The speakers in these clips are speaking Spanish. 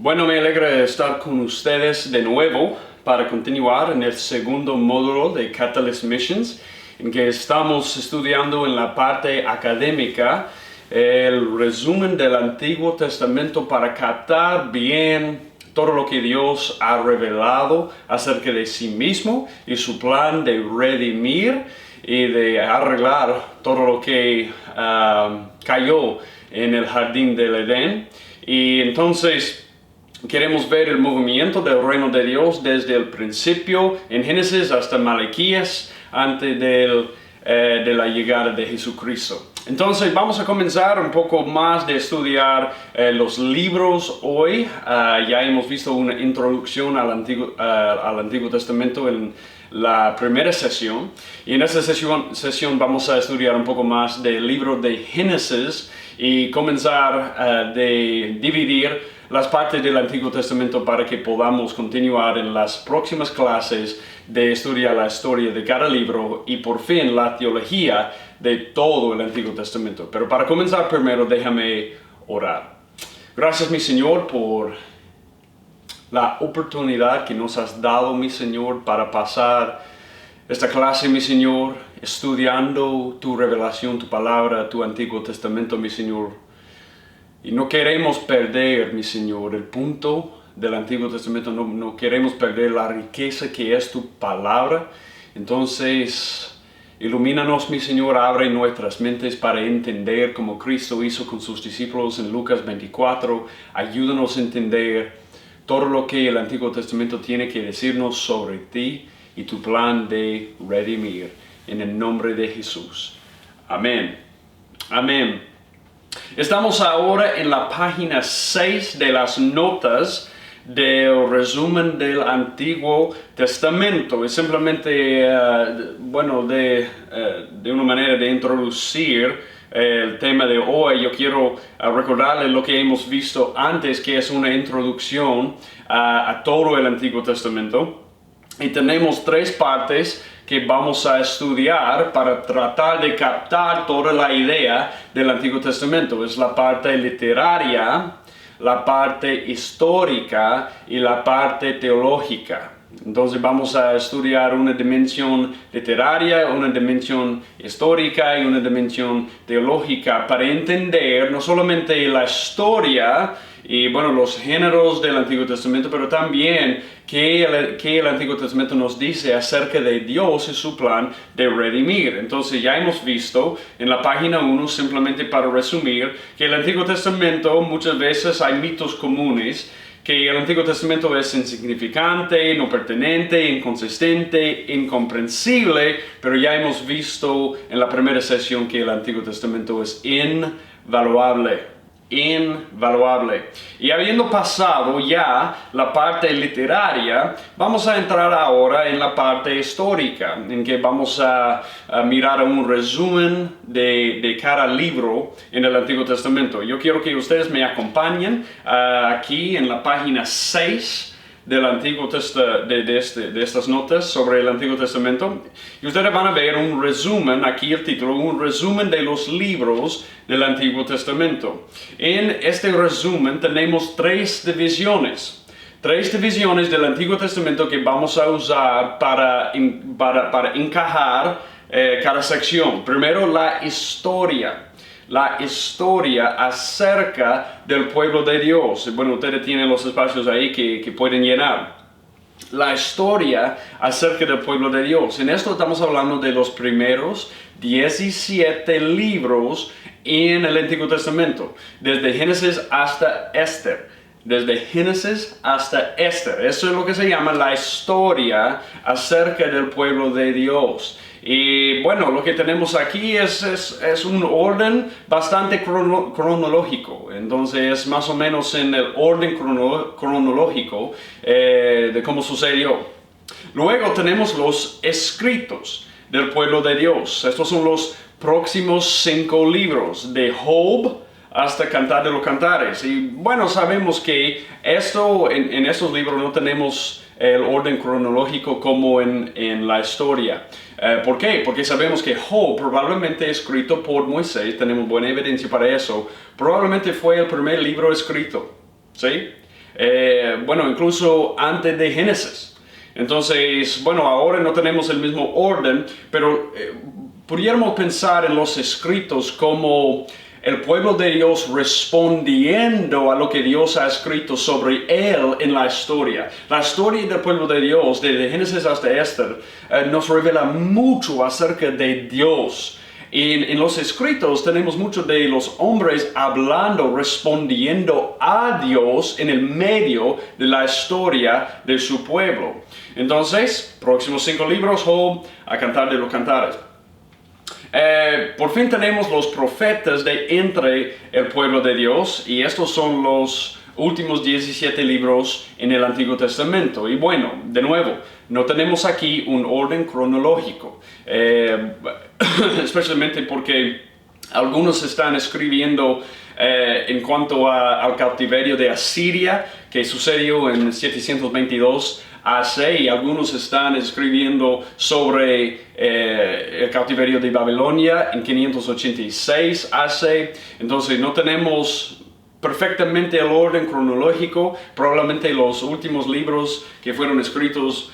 Bueno, me alegra estar con ustedes de nuevo para continuar en el segundo módulo de Catalyst Missions, en que estamos estudiando en la parte académica el resumen del Antiguo Testamento para captar bien todo lo que Dios ha revelado acerca de sí mismo y su plan de redimir y de arreglar todo lo que cayó en el jardín del Edén. Y entonces queremos ver el movimiento del reino de Dios desde el principio en Génesis hasta Malaquías, antes de la llegada de Jesucristo. Entonces vamos a comenzar un poco más de estudiar los libros hoy. Ya hemos visto una introducción al Antiguo Testamento en la primera sesión, y en esta sesión vamos a estudiar un poco más del libro de Génesis y comenzar de dividir las partes del Antiguo Testamento para que podamos continuar en las próximas clases de estudiar la historia de cada libro y por fin la teología de todo el Antiguo Testamento. Pero para comenzar primero déjame orar. Gracias, mi Señor, por la oportunidad que nos has dado, mi Señor, para pasar esta clase, mi Señor, estudiando tu revelación, tu palabra, tu Antiguo Testamento, mi Señor. Y no queremos perder, mi Señor, el punto del Antiguo Testamento, no queremos perder la riqueza que es tu palabra. Entonces, ilumínanos, mi Señor, abre nuestras mentes para entender como Cristo hizo con sus discípulos en Lucas 24. Ayúdanos a entender todo lo que el Antiguo Testamento tiene que decirnos sobre ti y tu plan de redimir. En el nombre de Jesús. Amén. Amén. Estamos ahora en la página 6 de las notas del resumen del Antiguo Testamento. Es simplemente, de una manera de introducir el tema de hoy. Yo quiero recordarles lo que hemos visto antes, que es una introducción a todo el Antiguo Testamento. Y tenemos tres partes que vamos a estudiar para tratar de captar toda la idea del Antiguo Testamento. Es la parte literaria, la parte histórica y la parte teológica. Entonces vamos a estudiar una dimensión literaria, una dimensión histórica y una dimensión teológica para entender no solamente la historia y los géneros del Antiguo Testamento, pero también que el Antiguo Testamento nos dice acerca de Dios y su plan de redimir. Entonces ya hemos visto en la página 1, simplemente para resumir, que el Antiguo Testamento muchas veces hay mitos comunes, que el Antiguo Testamento es insignificante, no pertinente, inconsistente, incomprensible, pero ya hemos visto en la primera sesión que el Antiguo Testamento es invaluable. Y habiendo pasado ya la parte literaria, vamos a entrar ahora en la parte histórica, en que vamos a mirar un resumen de cada libro en el Antiguo Testamento. Yo quiero que ustedes me acompañen aquí en la página 6 del Antiguo de estas notas sobre el Antiguo Testamento, y ustedes van a ver un resumen, aquí el título, un resumen de los libros del Antiguo Testamento. En este resumen tenemos tres divisiones del Antiguo Testamento que vamos a usar para encajar cada sección. Primero, la historia acerca del pueblo de Dios. Bueno, ustedes tienen los espacios ahí que pueden llenar. La historia acerca del pueblo de Dios. En esto estamos hablando de los primeros 17 libros en el Antiguo Testamento, desde Génesis hasta Esther. Eso es lo que se llama la historia acerca del pueblo de Dios. Y lo que tenemos aquí es un orden bastante cronológico. Entonces, más o menos en el orden cronológico de cómo sucedió. Luego tenemos los escritos del pueblo de Dios. Estos son los próximos 5 libros, de Job hasta Cantar de los Cantares. Y sabemos que en estos libros no tenemos el orden cronológico como en la historia. ¿Por qué? Porque sabemos que Job, probablemente escrito por Moisés, tenemos buena evidencia para eso, probablemente fue el primer libro escrito, ¿sí? bueno, incluso antes de Génesis. Entonces, bueno, ahora no tenemos el mismo orden, pero pudiéramos pensar en los escritos como el pueblo de Dios respondiendo a lo que Dios ha escrito sobre él en la historia. La historia del pueblo de Dios, desde Génesis hasta Esther, nos revela mucho acerca de Dios. En los escritos tenemos muchos de los hombres hablando, respondiendo a Dios en el medio de la historia de su pueblo. Entonces, próximos 5 libros, Job, a Cantar de los Cantares. Por fin tenemos los profetas de entre el pueblo de Dios, y estos son los últimos 17 libros en el Antiguo Testamento. Y bueno, de nuevo, no tenemos aquí un orden cronológico, especialmente porque algunos están escribiendo en cuanto al cautiverio de Asiria, que sucedió en 722 AC, y algunos están escribiendo sobre el cautiverio de Babilonia en 586 AC. Entonces no tenemos perfectamente el orden cronológico. Probablemente los últimos libros que fueron escritos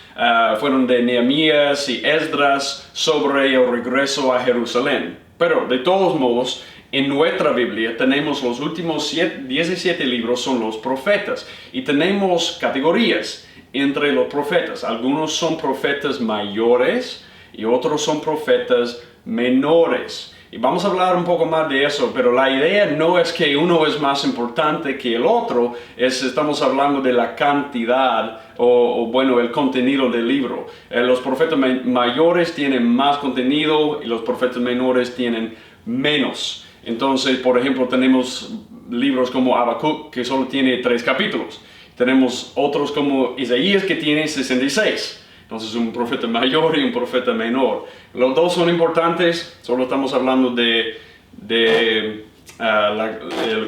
fueron de Nehemías y Esdras sobre el regreso a Jerusalén. Pero de todos modos, en nuestra Biblia tenemos los últimos 17 libros, son los profetas, y tenemos categorías entre los profetas. Algunos son profetas mayores y otros son profetas menores. Y vamos a hablar un poco más de eso, pero la idea no es que uno es más importante que el otro, estamos hablando de la cantidad o bueno, el contenido del libro. Los profetas mayores tienen más contenido y los profetas menores tienen menos. Entonces, por ejemplo, tenemos libros como Habacuc, que solo tiene 3 capítulos. Tenemos otros como Isaías, que tiene 66. Entonces, un profeta mayor y un profeta menor. Los dos son importantes, solo estamos hablando del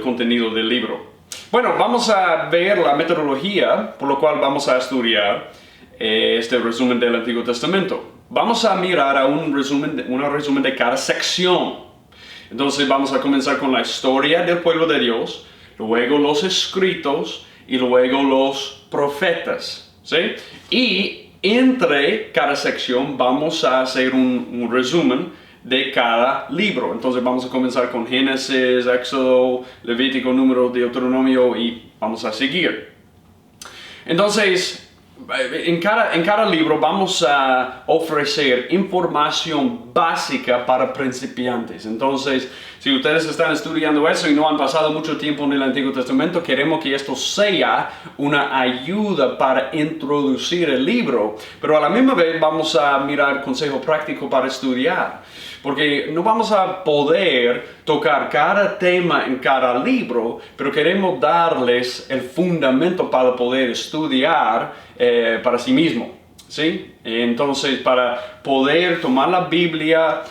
contenido del libro. Bueno, vamos a ver la metodología por lo cual vamos a estudiar este resumen del Antiguo Testamento. Vamos a mirar a un resumen de cada sección. Entonces, vamos a comenzar con la historia del pueblo de Dios, luego los escritos y luego los profetas, ¿sí? Y entre cada sección vamos a hacer un resumen de cada libro. Entonces vamos a comenzar con Génesis, Éxodo, Levítico, Número, Deuteronomio, y vamos a seguir. Entonces, en cada libro vamos a ofrecer información básica para principiantes. Entonces, si ustedes están estudiando eso y no han pasado mucho tiempo en el Antiguo Testamento, queremos que esto sea una ayuda para introducir el libro. Pero a la misma vez vamos a mirar consejo práctico para estudiar. Porque no vamos a poder tocar cada tema en cada libro, pero queremos darles el fundamento para poder estudiar para sí mismo, ¿sí? Entonces, para poder tomar la Biblia,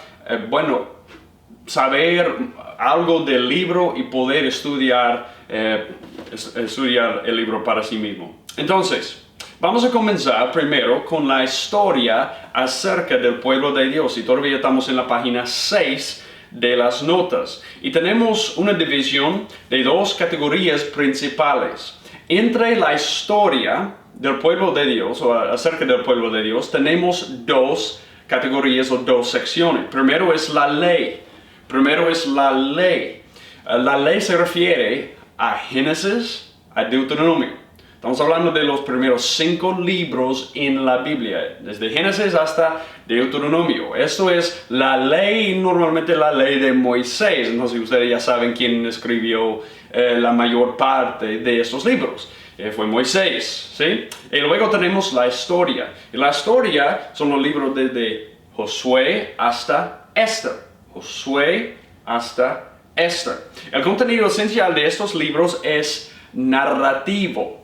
saber algo del libro y poder estudiar el libro para sí mismo. Entonces, vamos a comenzar primero con la historia acerca del pueblo de Dios, y todavía estamos en la página 6 de las notas. Y tenemos una división de 2 categorías principales. Entre la historia del pueblo de Dios, o acerca del pueblo de Dios, tenemos 2 categorías o 2 secciones. Primero es la ley. La ley se refiere a Génesis, a Deuteronomio. Estamos hablando de los primeros 5 libros en la Biblia, desde Génesis hasta Deuteronomio. Esto es la ley, normalmente la ley de Moisés. Entonces ustedes ya saben quién escribió la mayor parte de estos libros. Fue Moisés, ¿sí? Y luego tenemos la historia. Y la historia son los libros desde Josué hasta Esther. El contenido esencial de estos libros es narrativo.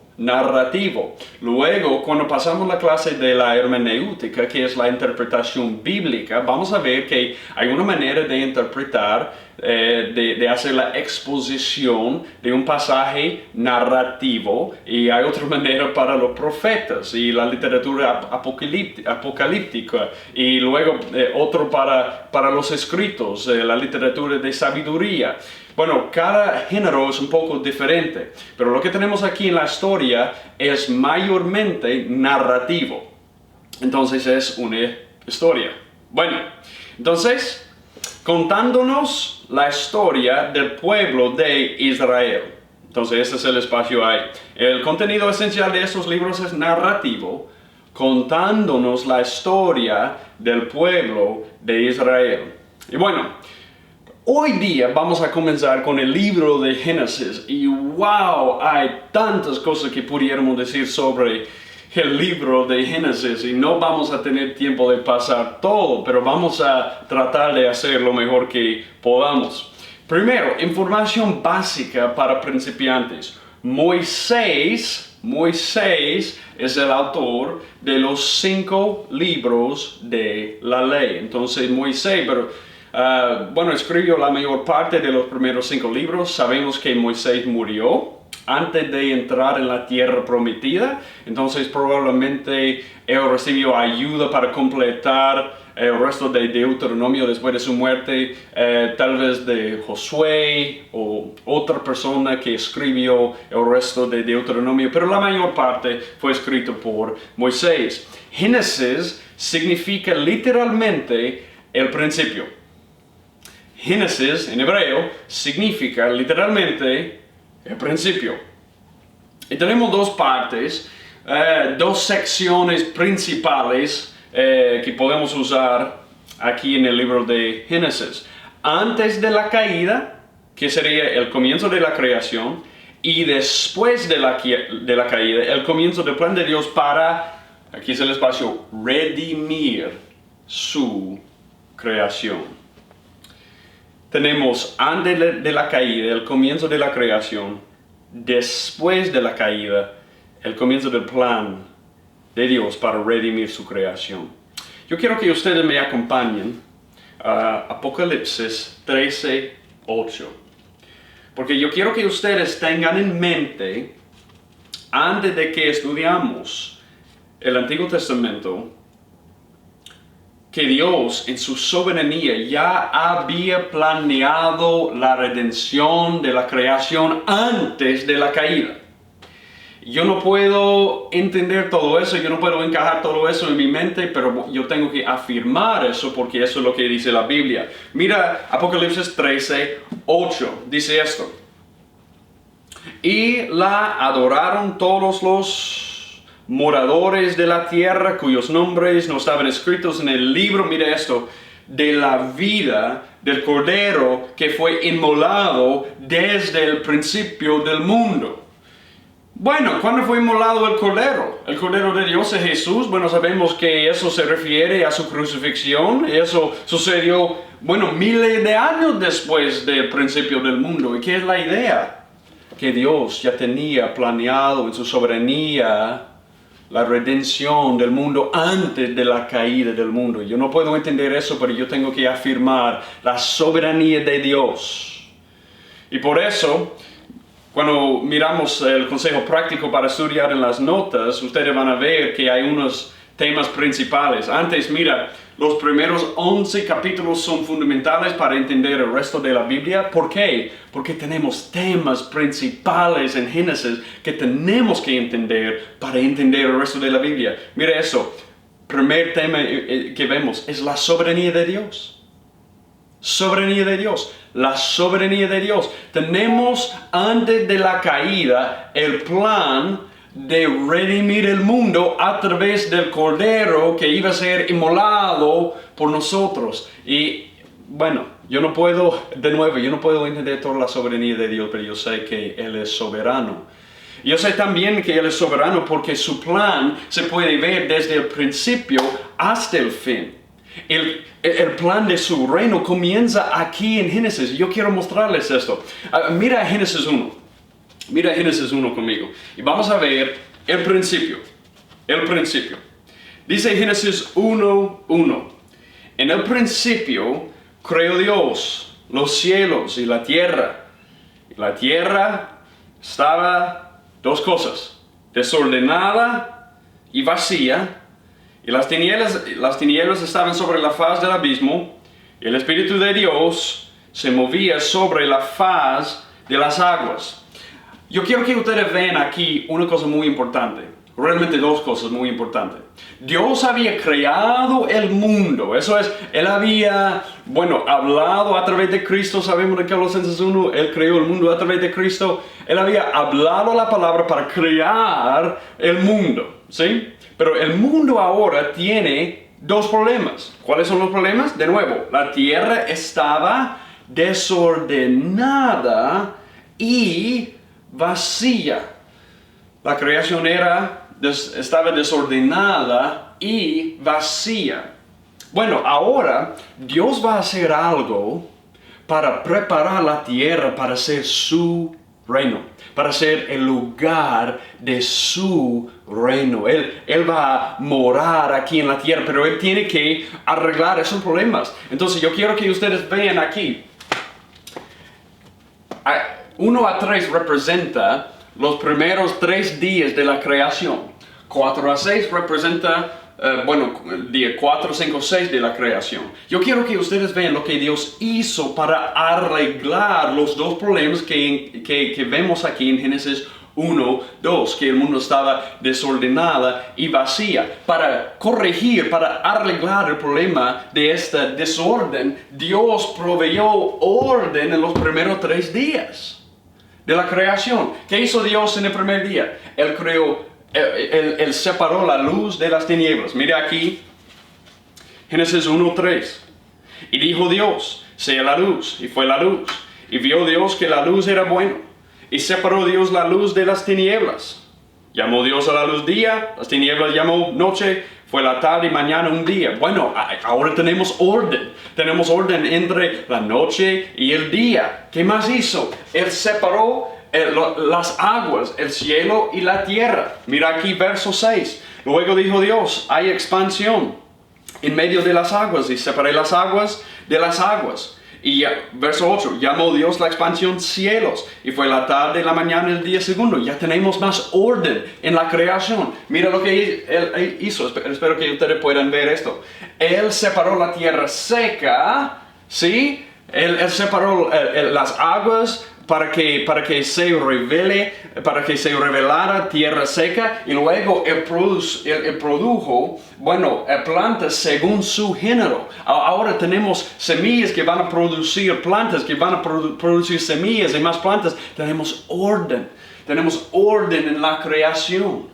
Luego, cuando pasamos la clase de la hermenéutica, que es la interpretación bíblica, vamos a ver que hay una manera de interpretar, de hacer la exposición de un pasaje narrativo, y hay otra manera para los profetas y la literatura apocalíptica, y luego otro para los escritos, la literatura de sabiduría. Bueno, cada género es un poco diferente, pero lo que tenemos aquí en la historia es mayormente narrativo. Entonces es una historia. Bueno, entonces, contándonos la historia del pueblo de Israel. Entonces ese es el espacio ahí. El contenido esencial de estos libros es narrativo, contándonos la historia del pueblo de Israel. Y bueno, hoy día vamos a comenzar con el libro de Génesis. Y wow, hay tantas cosas que pudiéramos decir sobre el libro de Génesis y no vamos a tener tiempo de pasar todo, pero vamos a tratar de hacer lo mejor que podamos. Primero, información básica para principiantes. Moisés es el autor de los 5 libros de la ley. Entonces Moisés, escribió la mayor parte de los primeros 5 libros. Sabemos que Moisés murió antes de entrar en la tierra prometida, entonces probablemente él recibió ayuda para completar el resto de Deuteronomio después de su muerte, tal vez de Josué o otra persona que escribió el resto de Deuteronomio, pero la mayor parte fue escrito por Moisés. Génesis significa literalmente el principio. Génesis en hebreo significa literalmente el principio. Y tenemos 2 partes, 2 secciones principales que podemos usar aquí en el libro de Génesis. Antes de la caída, que sería el comienzo de la creación, y después de la caída, el comienzo del plan de Dios para, aquí es el espacio, redimir su creación. Tenemos antes de la caída, el comienzo de la creación, después de la caída, el comienzo del plan de Dios para redimir su creación. Yo quiero que ustedes me acompañen a Apocalipsis 13:8, porque yo quiero que ustedes tengan en mente, antes de que estudiamos el Antiguo Testamento, que Dios en su soberanía ya había planeado la redención de la creación antes de la caída. Yo no puedo entender todo eso, yo no puedo encajar todo eso en mi mente, pero yo tengo que afirmar eso porque eso es lo que dice la Biblia. Mira Apocalipsis 13:8, dice esto. Y la adoraron todos los moradores de la tierra cuyos nombres no estaban escritos en el libro, mira esto, de la vida del Cordero que fue inmolado desde el principio del mundo. Bueno, ¿cuándo fue inmolado el Cordero? El Cordero de Dios es Jesús. Bueno, sabemos que eso se refiere a su crucifixión. Eso sucedió, miles de años después del principio del mundo. ¿Y qué es la idea? Que Dios ya tenía planeado en su soberanía la redención del mundo antes de la caída del mundo. Yo no puedo entender eso, pero yo tengo que afirmar la soberanía de Dios. Y por eso, cuando miramos el consejo práctico para estudiar en las notas, ustedes van a ver que hay unos temas principales. Antes, mira, los primeros 11 capítulos son fundamentales para entender el resto de la Biblia. ¿Por qué? Porque tenemos temas principales en Génesis que tenemos que entender para entender el resto de la Biblia. Mira eso, primer tema que vemos es la soberanía de Dios. Soberanía de Dios, la soberanía de Dios. Tenemos antes de la caída el plan de redimir el mundo a través del Cordero que iba a ser inmolado por nosotros. Y yo no puedo entender toda la soberanía de Dios, pero yo sé que Él es soberano. Yo sé también que Él es soberano porque su plan se puede ver desde el principio hasta el fin. El plan de su reino comienza aquí en Génesis. Yo quiero mostrarles esto. Mira Génesis 1. Mira Génesis 1 conmigo. Y vamos a ver el principio. El principio. Dice Génesis 1:1. En el principio creó Dios los cielos y la tierra. Y la tierra estaba 2 cosas. Desordenada y vacía. Y las tinieblas estaban sobre la faz del abismo, y el Espíritu de Dios se movía sobre la faz de las aguas. Yo quiero que ustedes vean aquí una cosa muy importante. Realmente dos cosas muy importantes. Dios había creado el mundo. Eso es, Él había, hablado a través de Cristo. Sabemos de Colosenses 1, Él creó el mundo a través de Cristo. Él había hablado la palabra para crear el mundo, ¿sí? Pero el mundo ahora tiene dos problemas. ¿Cuáles son los problemas? De nuevo, la tierra estaba desordenada y vacía. La creación estaba desordenada y vacía. Bueno, ahora Dios va a hacer algo para preparar la tierra para ser su reino, para ser el lugar de su reino. Él va a morar aquí en la tierra, pero Él tiene que arreglar esos problemas. Entonces yo quiero que ustedes vean aquí. 1 a 3 representa los primeros 3 días de la creación. 4 a 6 representa, día 4, 5, 6 de la creación. Yo quiero que ustedes vean lo que Dios hizo para arreglar los dos problemas que vemos aquí en Génesis 1, 2, que el mundo estaba desordenada y vacía. Para corregir, para arreglar el problema de este desorden, Dios proveyó orden en los primeros 3 días de la creación. ¿Qué hizo Dios en el primer día? Él creó, Él separó la luz de las tinieblas. Mira aquí, Génesis 1:3. Y dijo Dios, sea la luz, y fue la luz. Y vio Dios que la luz era buena. Y separó Dios la luz de las tinieblas. Llamó Dios a la luz día, las tinieblas llamó noche, fue la tarde y mañana un día. Bueno, ahora tenemos orden. Tenemos orden entre la noche y el día. ¿Qué más hizo? Él separó las aguas, el cielo y la tierra. Mira aquí verso 6. Luego dijo Dios, hay expansión en medio de las aguas y separé las aguas de las aguas. Y verso 8, llamó Dios la expansión cielos, y fue la tarde, la mañana, el día segundo. Ya tenemos más orden en la creación. Mira lo que Él hizo, espero que ustedes puedan ver esto. Él separó la tierra seca, ¿sí? Él separó las aguas para que se revelara tierra seca, y luego él produjo plantas según su género. Ahora tenemos semillas que van a producir plantas, que van a producir semillas y más plantas. Tenemos orden en la creación.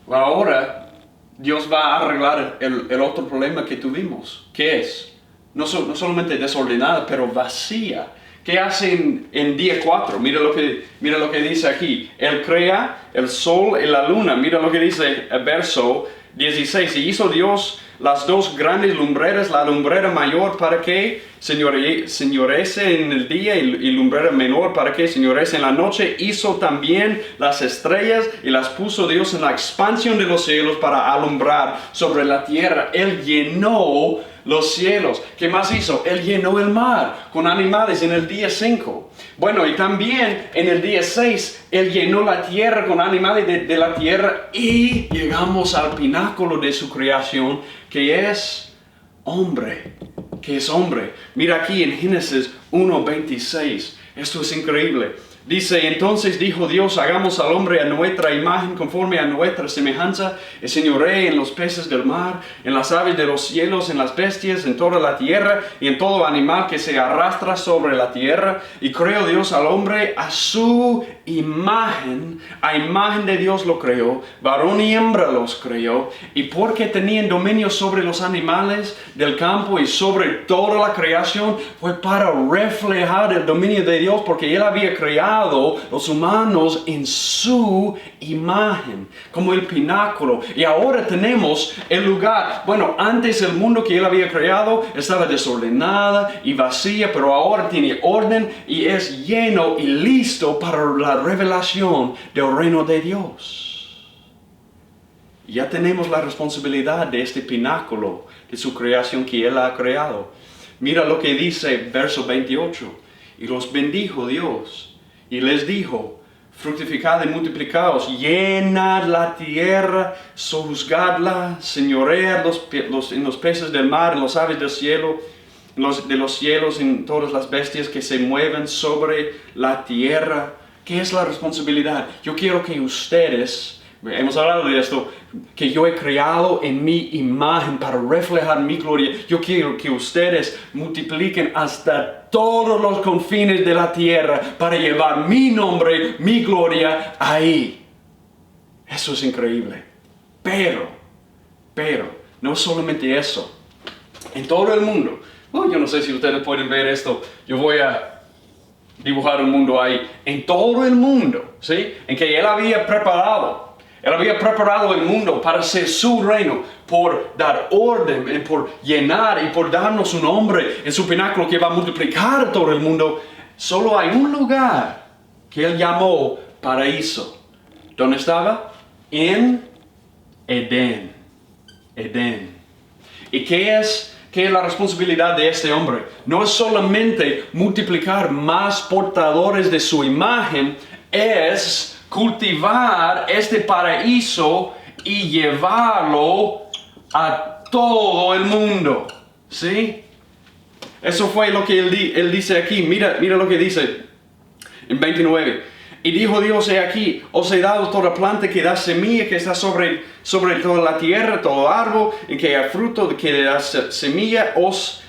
Ahora Dios va a arreglar el otro problema que tuvimos, que es no solamente desordenada, pero vacía. ¿Qué hace en día 4? Mira lo que dice aquí. Él crea el sol y la luna. Mira lo que dice el verso 16. Y hizo Dios las dos grandes lumbreras, la lumbrera mayor para que señorece en el día y lumbrera menor para que señorece en la noche. Hizo también las estrellas y las puso Dios en la expansión de los cielos para alumbrar sobre la tierra. Él llenó los cielos. ¿Qué más hizo? Él llenó el mar con animales en el día 5. Bueno, y también en el día 6, Él llenó la tierra con animales de la tierra, y llegamos al pináculo de su creación, que es hombre. ¿Qué es hombre? Mira aquí en Génesis 1:26. Esto es increíble. Dice, entonces dijo Dios, hagamos al hombre a nuestra imagen, conforme a nuestra semejanza, y señoree en los peces del mar, en las aves de los cielos, en las bestias, en toda la tierra, y en todo animal que se arrastra sobre la tierra. Y creó Dios al hombre a su imagen, a imagen de Dios lo creó, varón y hembra los creó. Y porque tenían dominio sobre los animales del campo y sobre toda la creación, fue para reflejar el dominio de Dios, porque Él había creado los humanos en su imagen, como el pináculo. Y ahora tenemos el lugar. Bueno, antes el mundo que Él había creado estaba desordenada y vacía, pero ahora tiene orden y es lleno y listo para la revelación del reino de Dios. Ya tenemos la responsabilidad de este pináculo, de su creación que Él ha creado. Mira lo que dice verso 28. Y los bendijo Dios y les dijo, fructificad y multiplicaos, llenad la tierra, sojuzgadla, señoread en los peces del mar, en las aves del cielo, de los cielos y todas las bestias que se mueven sobre la tierra. ¿Qué es la responsabilidad? Yo quiero que ustedes, hemos hablado de esto, que yo he creado en mi imagen para reflejar mi gloria. Yo quiero que ustedes multipliquen hasta todos los confines de la tierra para llevar mi nombre, mi gloria ahí. Eso es increíble. Pero, no solamente eso. En todo el mundo, yo no sé si ustedes pueden ver esto, yo voy a dibujar un mundo ahí, en todo el mundo, ¿sí? En que Él había preparado el mundo para ser su reino, por dar orden, por llenar y por darnos un hombre en su pináculo que va a multiplicar todo el mundo. Solo hay un lugar que Él llamó paraíso. ¿Dónde estaba? En Edén. ¿Y qué es la responsabilidad de este hombre? No es solamente multiplicar más portadores de su imagen, es cultivar este paraíso y llevarlo a todo el mundo. ¿Sí? Eso fue lo que él dice aquí. Mira lo que dice en 29. Y dijo Dios, he aquí, os he dado toda planta que da semilla, que está sobre toda la tierra, todo árbol, en que hay fruto que da semilla, os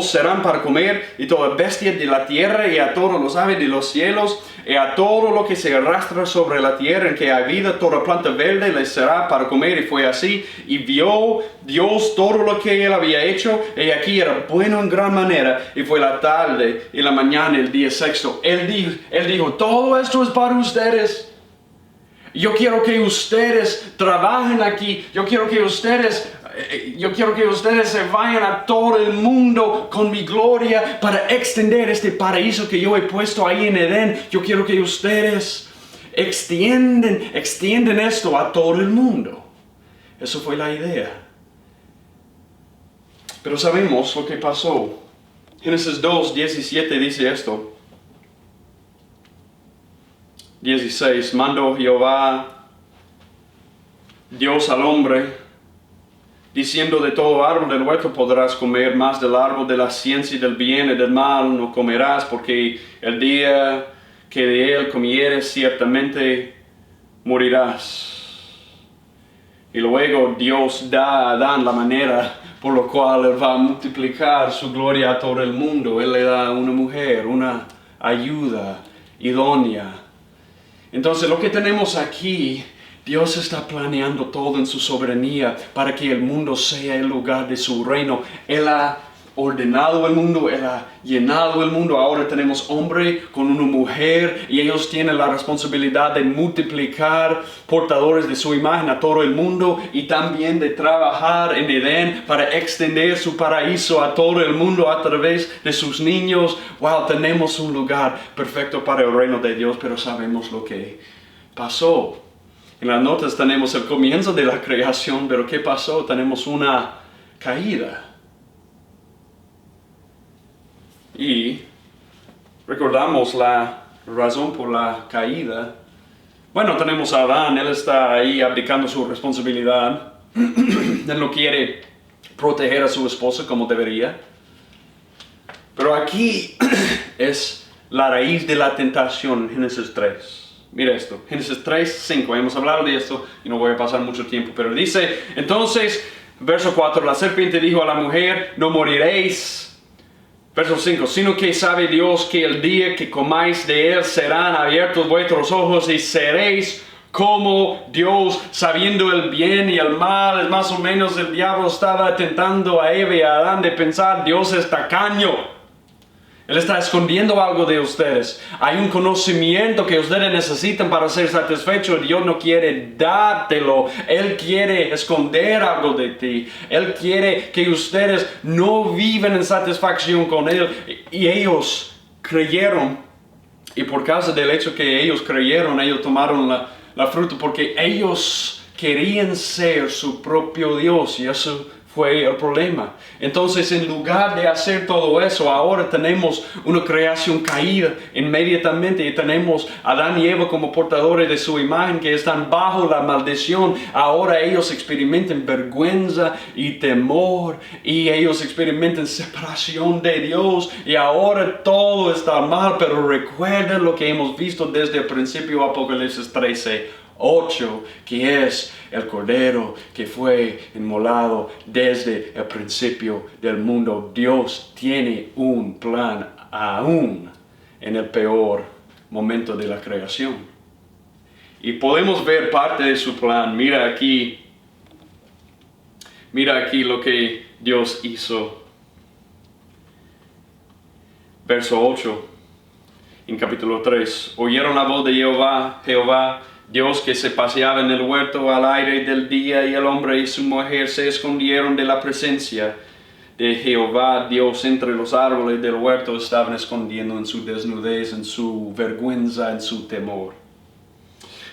serán para comer, y toda bestia de la tierra, y a todos los aves de los cielos, y a todo lo que se arrastra sobre la tierra, en que hay vida, toda planta verde les será para comer. Y fue así, y vio Dios todo lo que Él había hecho, y aquí era bueno en gran manera, y fue la tarde y la mañana, el día sexto. Él dijo, todo esto es para ustedes. Yo quiero que ustedes trabajen aquí, yo quiero que ustedes se vayan a todo el mundo con mi gloria para extender este paraíso que yo he puesto ahí en Edén. Yo quiero que ustedes extienden esto a todo el mundo. Eso fue la idea. Pero sabemos lo que pasó. Génesis 2:17 dice esto. 16. Mandó Jehová, Dios al hombre, diciendo, de todo árbol del huerto podrás comer, mas del árbol de la ciencia y del bien y del mal no comerás, porque el día que de él comieres ciertamente morirás. Y luego Dios da a Adán la manera por la cual él va a multiplicar su gloria a todo el mundo. Él le da una mujer, una ayuda idónea. Entonces lo que tenemos aquí, Dios está planeando todo en su soberanía para que el mundo sea el lugar de su reino. Él ha ordenado el mundo, Él ha llenado el mundo. Ahora tenemos hombre con una mujer y ellos tienen la responsabilidad de multiplicar portadores de su imagen a todo el mundo y también de trabajar en Edén para extender su paraíso a todo el mundo a través de sus niños. Wow, tenemos un lugar perfecto para el reino de Dios, pero sabemos lo que pasó. En las notas tenemos el comienzo de la creación, pero ¿qué pasó? Tenemos una caída. Y recordamos la razón por la caída. Bueno, tenemos a Adán, él está ahí abdicando su responsabilidad. Él no quiere proteger a su esposa como debería. Pero aquí es la raíz de la tentación en Génesis 3. Mira esto, Génesis 3:5, hemos hablado de esto y no voy a pasar mucho tiempo, pero dice, entonces, verso 4, la serpiente dijo a la mujer, no moriréis. Verso 5, sino que sabe Dios que el día que comáis de él serán abiertos vuestros ojos y seréis como Dios, sabiendo el bien y el mal. Es más o menos el diablo estaba tentando a Eva y a Adán de pensar, Dios es tacaño. Él está escondiendo algo de ustedes. Hay un conocimiento que ustedes necesitan para ser satisfechos. Dios no quiere dártelo. Él quiere esconder algo de ti. Él quiere que ustedes no vivan en satisfacción con Él. Y ellos creyeron. Y por causa del hecho que ellos creyeron, ellos tomaron la fruta porque ellos querían ser su propio Dios. Y eso fue el problema. Entonces, en lugar de hacer todo eso, ahora tenemos una creación caída inmediatamente y tenemos a Adán y Eva como portadores de su imagen que están bajo la maldición. Ahora ellos experimentan vergüenza y temor y ellos experimentan separación de Dios y ahora todo está mal, pero recuerden lo que hemos visto desde el principio, Apocalipsis 13:8, que es el Cordero que fue inmolado desde el principio del mundo. Dios tiene un plan aún en el peor momento de la creación. Y podemos ver parte de su plan. Mira aquí lo que Dios hizo. Verso 8, en capítulo 3. Oyeron la voz de Jehová, Dios que se paseaba en el huerto al aire del día, y el hombre y su mujer se escondieron de la presencia de Jehová. Dios entre los árboles del huerto estaban escondiendo en su desnudez, en su vergüenza, en su temor.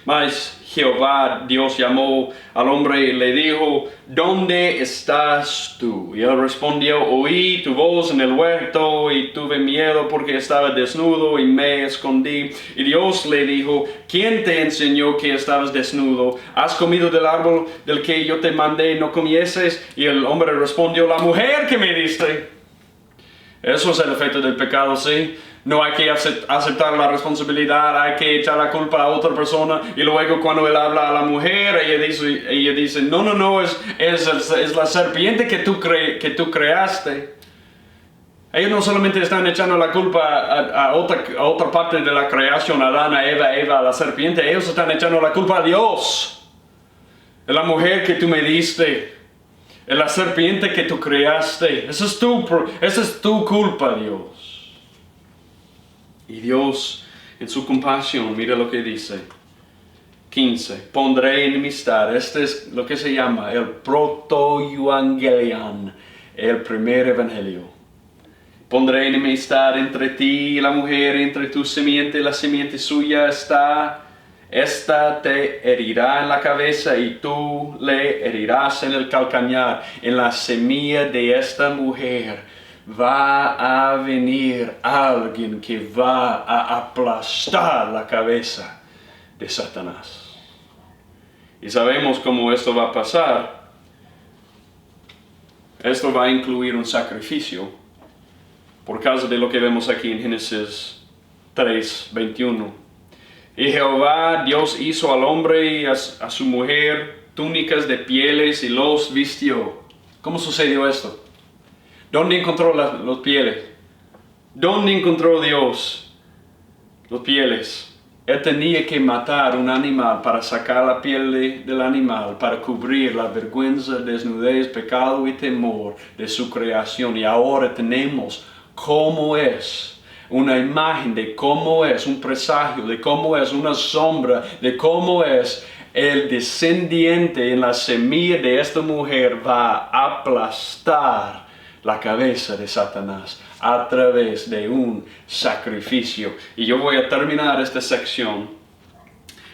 Mas Jehová, Dios, llamó al hombre y le dijo: ¿dónde estás tú? Y él respondió: oí tu voz en el huerto y tuve miedo porque estaba desnudo y me escondí. Y Dios le dijo: ¿quién te enseñó que estabas desnudo? ¿Has comido del árbol del que yo te mandé no comieses? Y el hombre respondió: la mujer que me diste. Eso es el efecto del pecado, ¿sí? No hay que aceptar la responsabilidad, hay que echar la culpa a otra persona. Y luego cuando él habla a la mujer, ella dice no, es la serpiente que tú creaste. Ellos no solamente están echando la culpa a otra parte de la creación, a Adán, a Eva, a la serpiente. Ellos están echando la culpa a Dios. Es la mujer que tú me diste. Es la serpiente que tú creaste. Esa es tu culpa, Dios. Y Dios, en su compasión, mira lo que dice. 15. Pondré enemistad. Este es lo que se llama el proto-evangelion, el primer evangelio. Pondré enemistad entre ti y la mujer, entre tu simiente y la simiente suya. Esta te herirá en la cabeza y tú le herirás en el calcañar. En la semilla de esta mujer va a venir alguien que va a aplastar la cabeza de Satanás. Y sabemos cómo esto va a pasar. Esto va a incluir un sacrificio, por causa de lo que vemos aquí en Génesis 3:21. Y Jehová Dios hizo al hombre y a su mujer túnicas de pieles y los vistió. ¿Cómo sucedió esto? ¿Dónde encontró los pieles? ¿Dónde encontró Dios los pieles? Él tenía que matar un animal para sacar la piel del animal, para cubrir la vergüenza, desnudez, pecado y temor de su creación. Y ahora tenemos cómo es una imagen de cómo es, un presagio de cómo es, una sombra de cómo es el descendiente en la semilla de esta mujer va a aplastar la cabeza de Satanás a través de un sacrificio. Y yo voy a terminar esta sección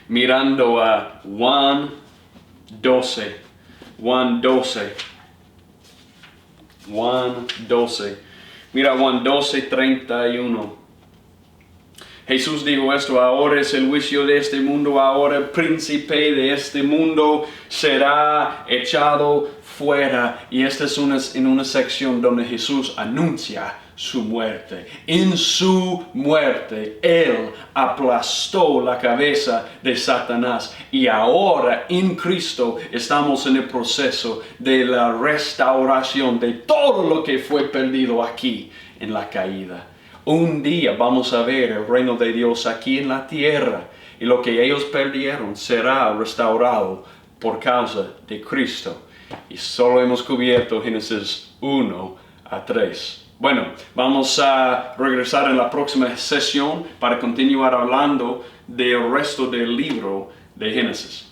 mirando a Juan 12. Juan 12. Mira Juan 12:31. Jesús dijo esto: ahora es el juicio de este mundo, ahora el príncipe de este mundo será echado fuera. Y esta es en una sección donde Jesús anuncia su muerte. En su muerte, Él aplastó la cabeza de Satanás. Y ahora en Cristo estamos en el proceso de la restauración de todo lo que fue perdido aquí en la caída. Un día vamos a ver el reino de Dios aquí en la tierra. Y lo que ellos perdieron será restaurado por causa de Cristo. Y solo hemos cubierto Génesis 1-3. Bueno, vamos a regresar en la próxima sesión para continuar hablando del resto del libro de Génesis.